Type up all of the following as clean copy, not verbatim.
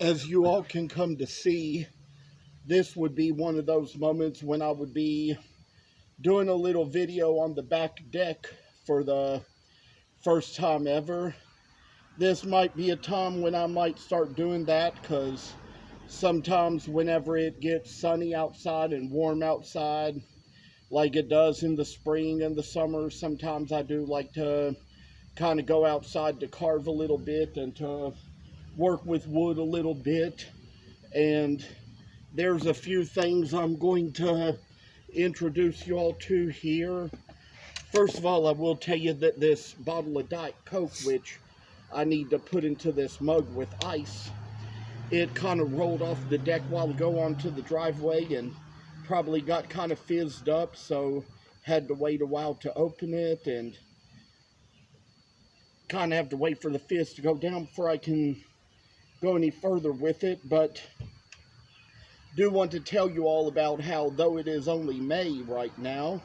As you all can come to see, this would be one of those moments when I would be doing a little video on the back deck for the first time ever. This might be a time when I might start doing that, because sometimes whenever it gets sunny outside and warm outside, like it does in the spring and the summer, sometimes I do like to kind of go outside to carve a little bit and to work with wood a little bit. And there's a few things I'm going to introduce you all to here. First of all, I will tell you that this bottle of Diet Coke, which I need to put into this mug with ice, it kind of rolled off the deck while ago onto the driveway and probably got kind of fizzed up, so had to wait a while to open it and kind of have to wait for the fizz to go down before I can go any further with it. But do want to tell you all about how, though it is only May right now,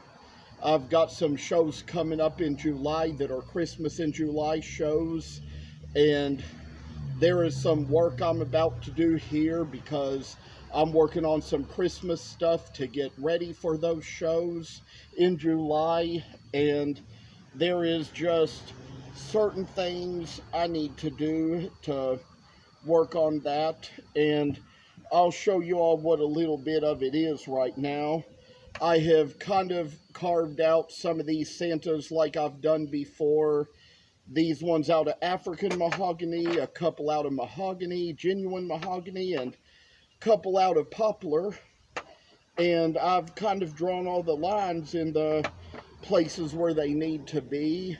I've got some shows coming up in July that are Christmas in July shows, and there is some work I'm about to do here because I'm working on some Christmas stuff to get ready for those shows in July, and there is just certain things I need to do to work on that, and I'll show you all what a little bit of it is right now. I have kind of carved out some of these Santas like I've done before. These ones out of African mahogany, a couple out of mahogany, genuine mahogany, and a couple out of poplar. And I've kind of drawn all the lines in the places where they need to be.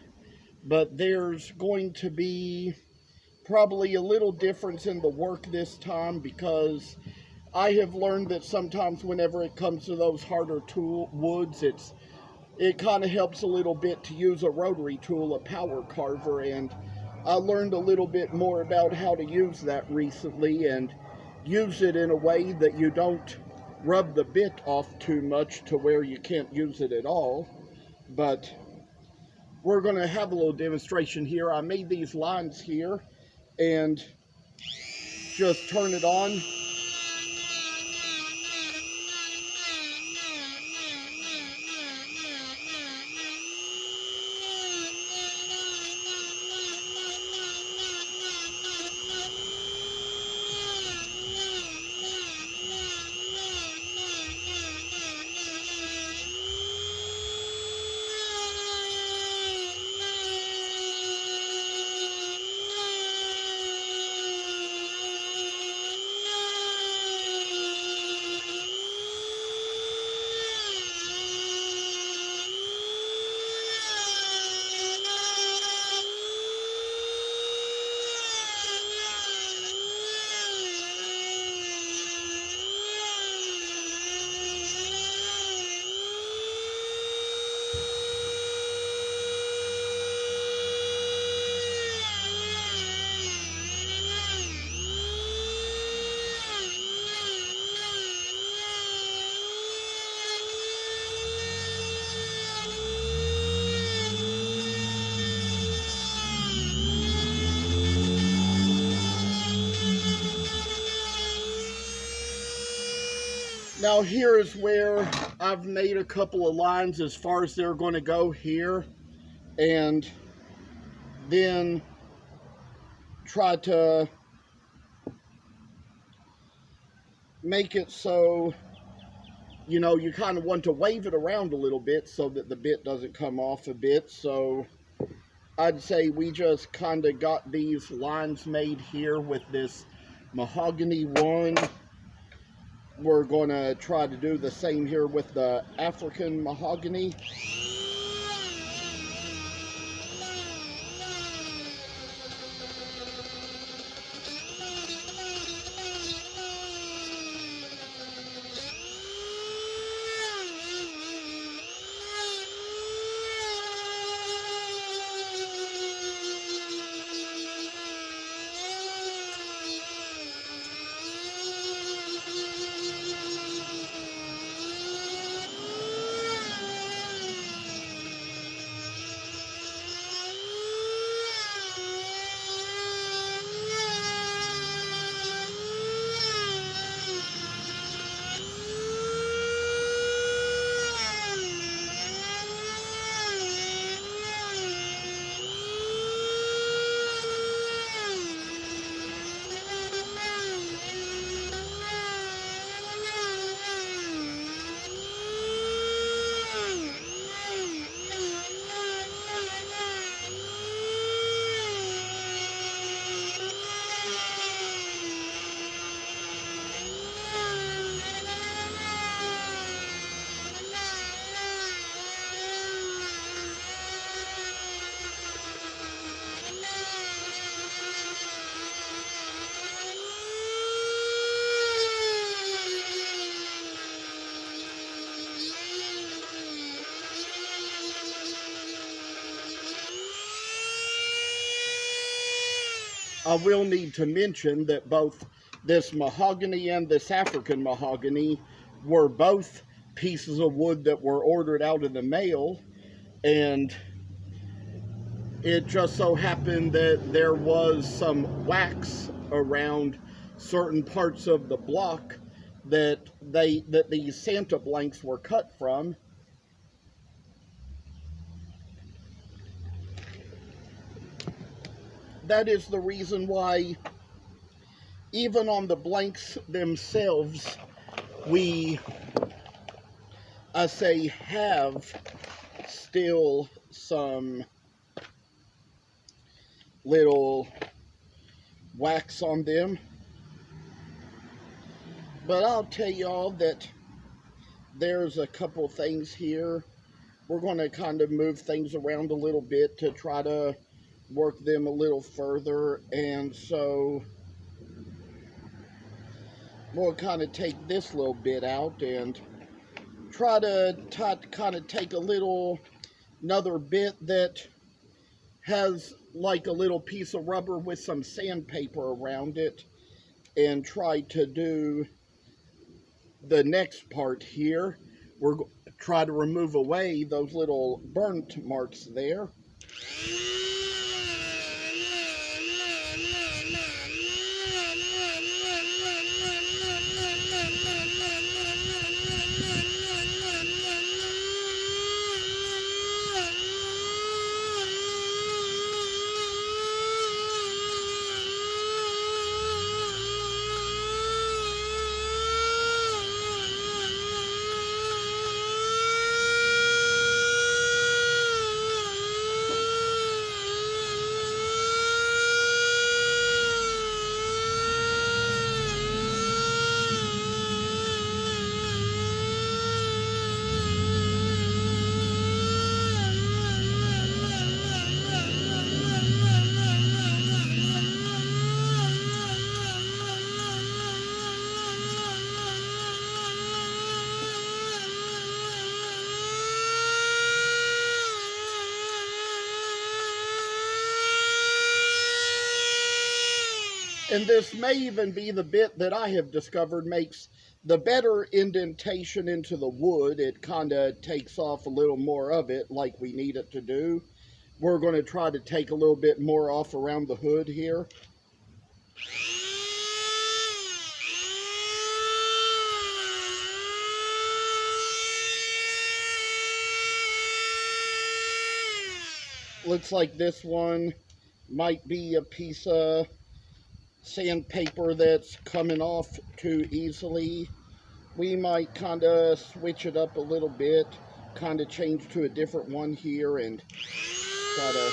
But there's going to be probably a little difference in the work this time, because I have learned that sometimes whenever it comes to those harder woods, it kind of helps a little bit to use a rotary tool, a power carver, and I learned a little bit more about how to use that recently and use it in a way that you don't rub the bit off too much to where you can't use it at all. But we're going to have a little demonstration here. I made these lines here and just turn it on. Now here is where I've made a couple of lines as far as they're going to go here, and then try to make it so, you know, you kind of want to wave it around a little bit so that the bit doesn't come off a bit. So I'd say we just kind of got these lines made here with this mahogany one. We're going to try to do the same here with the African mahogany. I will need to mention that both this mahogany and this African mahogany were both pieces of wood that were ordered out in the mail, and it just so happened that there was some wax around certain parts of the block that these Santa blanks were cut from. That is the reason why even on the blanks themselves, I say, have still some little wax on them. But I'll tell y'all that there's a couple things here. We're going to kind of move things around a little bit to try to work them a little further, and so we'll kind of take this little bit out and try to kind of take another bit that has like a little piece of rubber with some sandpaper around it, and try to do the next part here. We're going to try to remove away those little burnt marks there. And this may even be the bit that I have discovered makes the better indentation into the wood. It kind of takes off a little more of it like we need it to do. We're going to try to take a little bit more off around the hood here. Looks like this one might be a piece of sandpaper that's coming off too easily. We might kind of switch it up a little bit, kind of change to a different one here and try to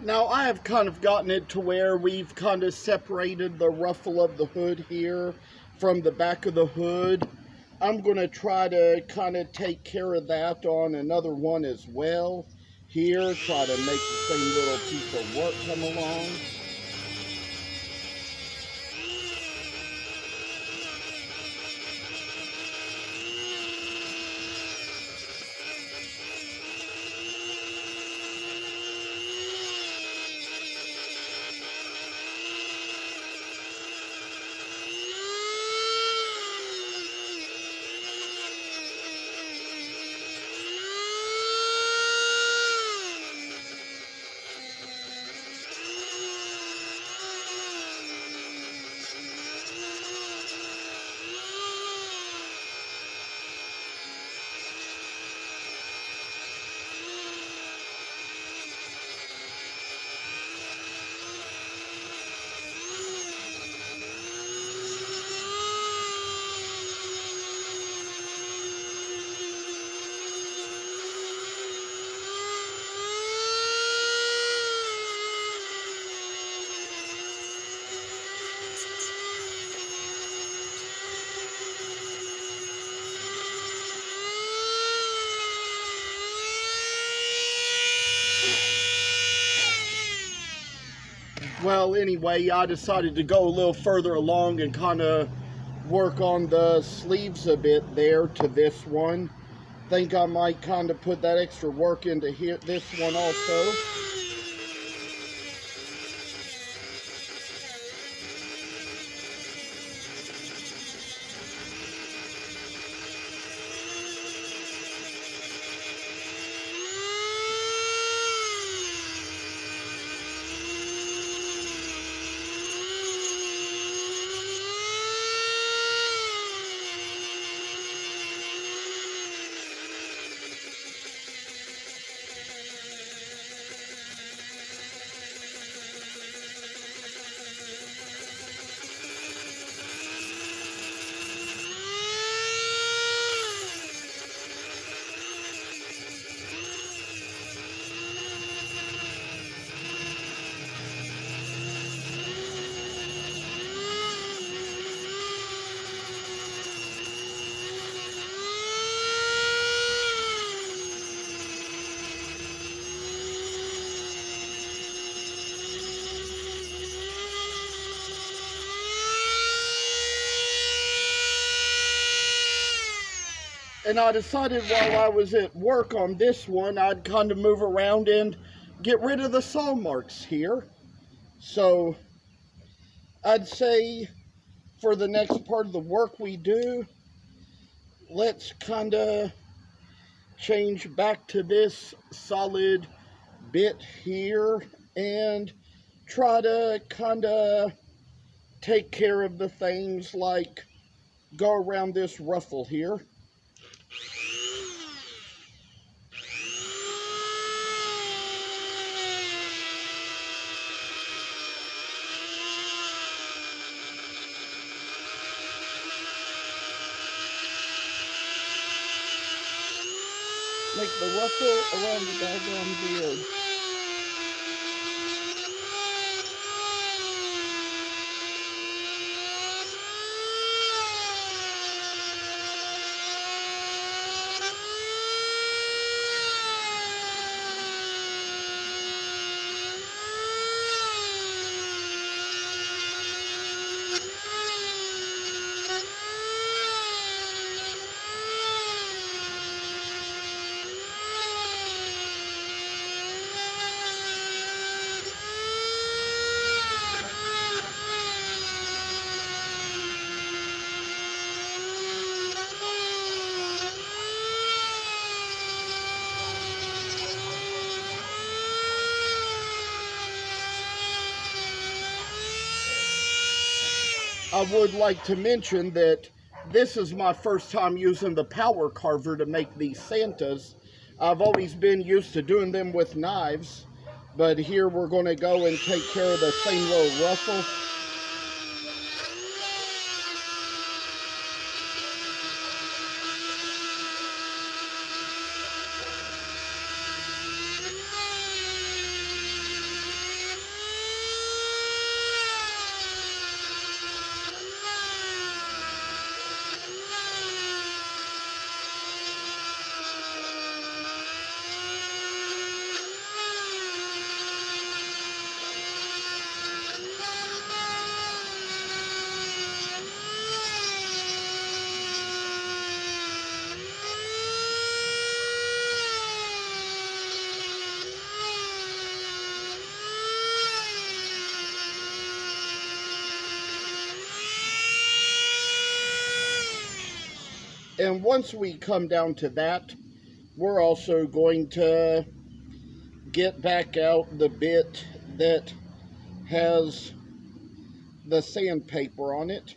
Now, I have kind of gotten it to where we've kind of separated the ruffle of the hood here from the back of the hood. I'm going to try to kind of take care of that on another one as well. Here, try to make the same little piece of work come along. well, anyway, I decided to go a little further along and kind of work on the sleeves a bit there to this one. Think I might kind of put that extra work into this one also. And I decided while I was at work on this one, I'd kind of move around and get rid of the saw marks here. So I'd say for the next part of the work we do, let's kind of change back to this solid bit here and try to kind of take care of the things like go around this ruffle here. Make the ruffle around the doggone beard. I would like to mention that this is my first time using the power carver to make these Santas. I've always been used to doing them with knives, but here we're going to go and take care of the same little ruffle. And once we come down to that, we're also going to get back out the bit that has the sandpaper on it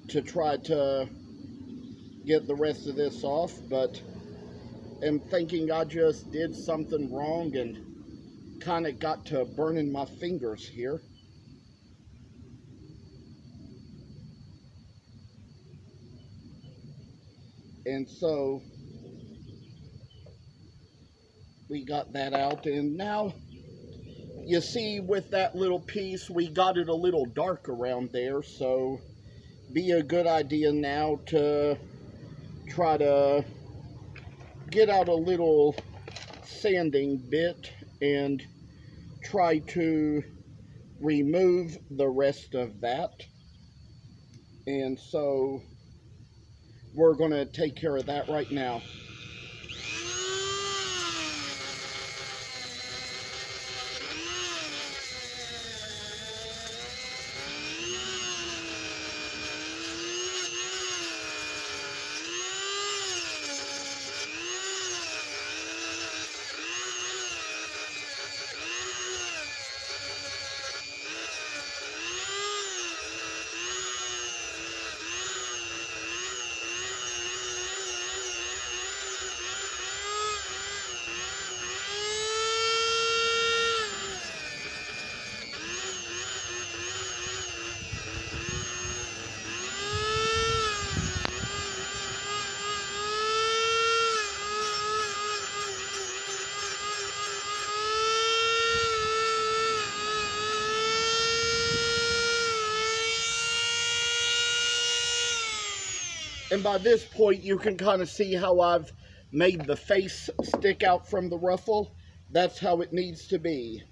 to try to get the rest of this off, but am thinking I just did something wrong and kind of got to burning my fingers here. And so we got that out, and now you see with that little piece we got it a little dark around there, so be a good idea now to try to get out a little sanding bit and try to remove the rest of that. And so we're going to take care of that right now. And by this point, you can kind of see how I've made the face stick out from the ruffle. That's how it needs to be.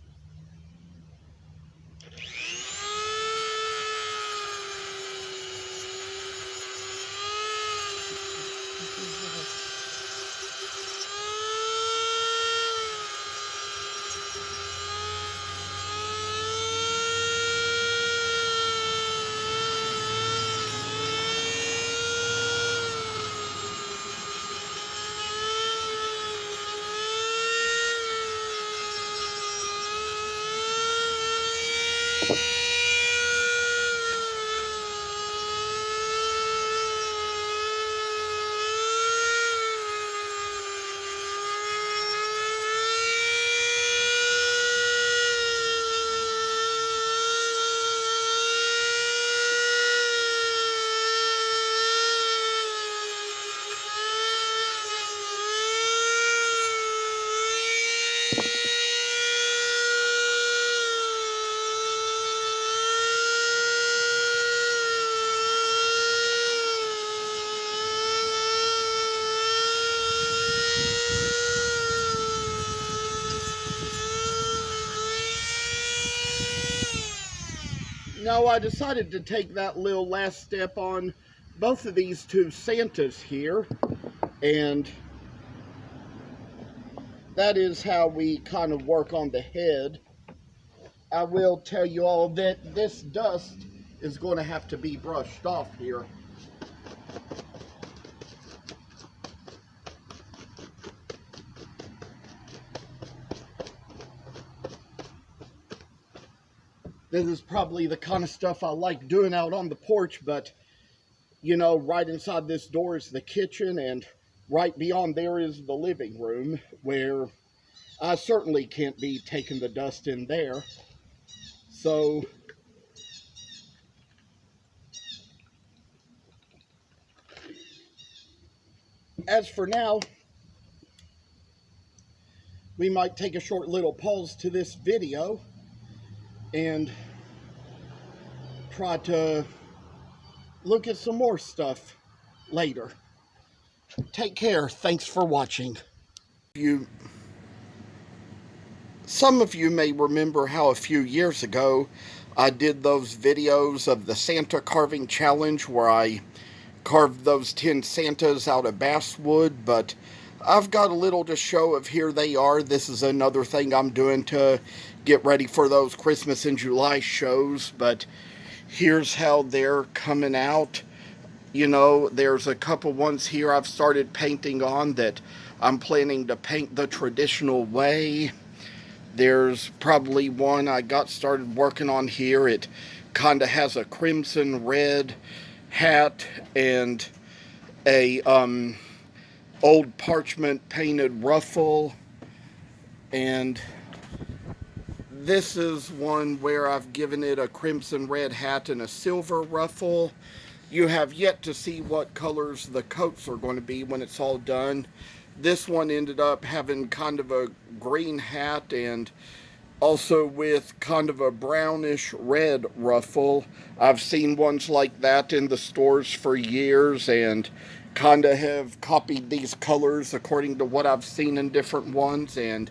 Now I decided to take that little last step on both of these two Santas here, and that is how we kind of work on the head. I will tell you all that this dust is going to have to be brushed off here. This is probably the kind of stuff I like doing out on the porch, but, you know, right inside this door is the kitchen, and right beyond there is the living room, where I certainly can't be taking the dust in there. So, as for now, we might take a short little pause to this video and try to look at some more stuff later. Take care. Thanks for watching. Some of you may remember how a few years ago I did those videos of the Santa carving challenge where I carved those 10 Santas out of basswood, but I've got a little to show of here they are. This is another thing I'm doing to get ready for those Christmas in July shows, but here's how they're coming out. You know, there's a couple ones here I've started painting on that I'm planning to paint the traditional way. There's probably one I got started working on here. It kind of has a crimson red hat and a old parchment painted ruffle, and this is one where I've given it a crimson red hat and a silver ruffle. You have yet to see what colors the coats are going to be when it's all done. This one ended up having kind of a green hat and also with kind of a brownish red ruffle. I've seen ones like that in the stores for years and kind of have copied these colors according to what I've seen in different ones, and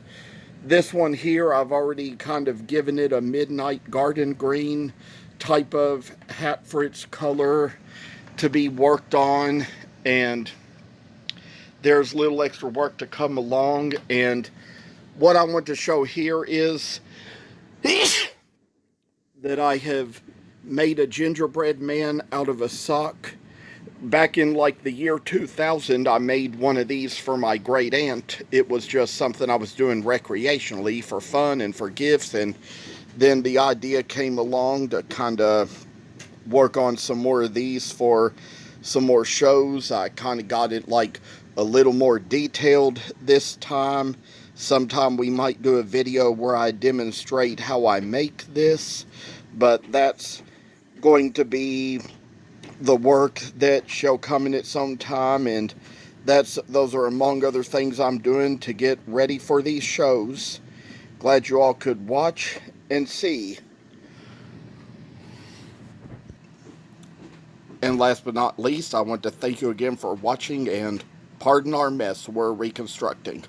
This one here, I've already kind of given it a midnight garden green type of hat for its color to be worked on, and there's little extra work to come along. And what I want to show here is that I have made a gingerbread man out of a sock. Back in like the year 2000, I made one of these for my great aunt. It was just something I was doing recreationally for fun and for gifts, and then the idea came along to kind of work on some more of these for some more shows. I kind of got it like a little more detailed this time. Sometime we might do a video where I demonstrate how I make this, but that's going to be the work that shall come in its own time, and those are among other things I'm doing to get ready for these shows. Glad you all could watch and see. And last but not least, I want to thank you again for watching, and pardon our mess, we're reconstructing.